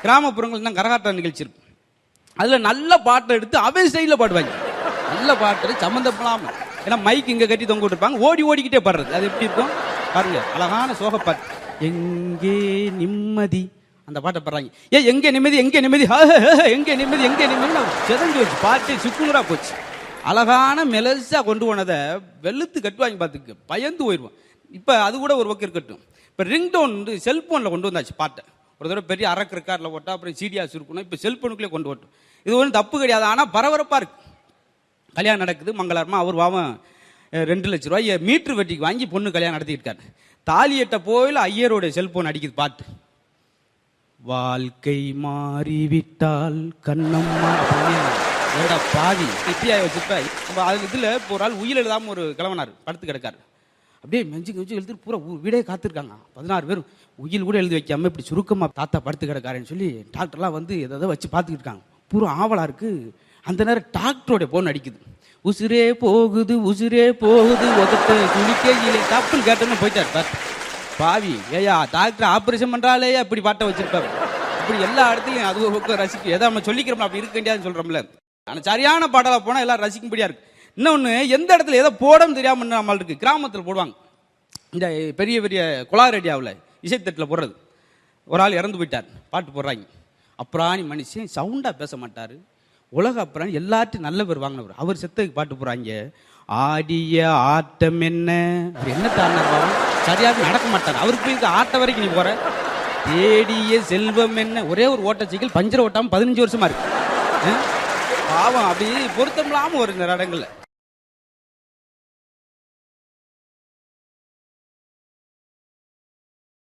கிராமப்புறங்கள் தான் கரகாட்ட நிகழ்ச்சி இருக்கும். அதுல நல்ல பாட்டை எடுத்து அவன் ஸ்டைல பாடுவாங்க. நல்ல பாட்டு சம்மந்தப்படாம, ஏன்னா மைக் இங்க கட்டி தொங்க விட்டுருப்பாங்க, ஓடி ஓடிக்கிட்டே பாடுறது. அது எப்படி இருக்கும் பாருங்க, அழகான சோக பாட்டு. எங்கே நிம்மதி அந்த பாட்டை பாடுறாங்க. எங்க நிம்மதி எங்க நிம்மதி, எங்க நிம்மதி எங்க நிம்மதி செதஞ்சு வச்சு பாட்டு சுக்குநூறா போச்சு. அழகான மெலசா கொண்டு போனதை வெளுத்து கட்டுவாங்க, பார்த்துக்கு பயந்து போயிடுவோம். இப்போ அது கூட ஒரு பக்கம் இருக்கட்டும். இப்போ ரிங்டோன் வந்து செல்போனில் கொண்டு வந்தாச்சு பாட்டை. ஒரு தடவை பெரிய அரக்கு ரெக்கார்டில் போட்டால் அப்புறம் சீடியா சுருக்கணும். இப்போ செல்போனுக்குள்ளே கொண்டு வரட்டும். இது ஒன்றும் தப்பு கிடையாது, ஆனால் பரபரப்பாக இருக்கு. கல்யாணம் நடக்குது மங்களாரமா. அவர் வாவன் 2 லட்ச ரூபாய் மீட்ரு வெட்டிக்கு வாங்கி பொண்ணு கல்யாணம் நடத்திக்கிட்டாரு. தாலியட்ட போயில ஐயரோடைய செல்போன் அடிக்குது பாட்டு. வாழ்க்கை மாறிவிட்டால் கண்ணம்மா பாதி இப்படியா வச்சுப்ப. அது இதில் இப்போ ஒரு ஆள் உயிர் எழுதாமல் ஒரு கிழவனார் படுத்து கிடக்காரு. அப்படியே மெஞ்சுக்கு வச்சு எழுதிட்டு பூரா வீடே காத்திருக்காங்க. 16 பேர் உயில் கூட எழுதி வைக்காம இப்படி சுருக்கமாக தாத்தா படுத்து கிடக்காருன்னு சொல்லி டாக்டர்லாம் வந்து எதாவது வச்சு பார்த்துக்கிட்டு இருக்காங்க. பூரா ஆவலா இருக்கு. அந்த நேரம் டாக்டரோடைய போன் அடிக்குது. உசுரே போகுது உசுரே போகுது ஒதுட்ட குளிக்கையிலே தப்புன்னு கேட்டோன்னு போயிட்டார் சார். பாவி ஏயா டாக்டர் ஆப்ரேஷன் பண்றாலேயா இப்படி பாட்டை வச்சிருப்பாரு. இப்படி எல்லா இடத்துலையும் அது ஒரு பக்கம் ரசிக்கும். எதை நம்ம சொல்லிக்கிறோம் அப்படி இருக்க முடியாதுன்னு சொல்றோம்ல. ஆனால் சரியான பாடலாக போனால் எல்லாம் ரசிக்கும்படியா இருக்கு. இன்னொன்று, எந்த இடத்துல எதை போடன்னு தெரியாமல் நம்மள இருக்கு. கிராமத்தில் போடுவாங்க, இந்த பெரிய பெரிய குளார் ஏரியாவில் இசைத்தட்டில் போடுறது. ஒரு ஆள் இறந்து போயிட்டார், பாட்டு போடுறாங்க. அப்புறாணி மனுஷன் சவுண்டாக பேச மாட்டார், உலக அப்புறம் எல்லாத்தையும் நல்ல பேர் வாங்கினவர். அவர் செத்துக்கு பாட்டு போடுறாங்க. ஆடிய ஆட்டம் என்ன, அவர் என்ன தாண்டார் சரியாக நடக்க மாட்டார். அவருக்கு போய் ஆட்ட வரைக்கும் நீ போற. தேடிய செல்வம் என்ன, ஒரே ஒரு ஓட்டச்சைக்கிள் பஞ்சர் ஓட்டாமல் 15 வருஷமா இருக்கு. பாவம் அப்படி பொருத்தமில்லாமல் ஒரு இடங்கள்ல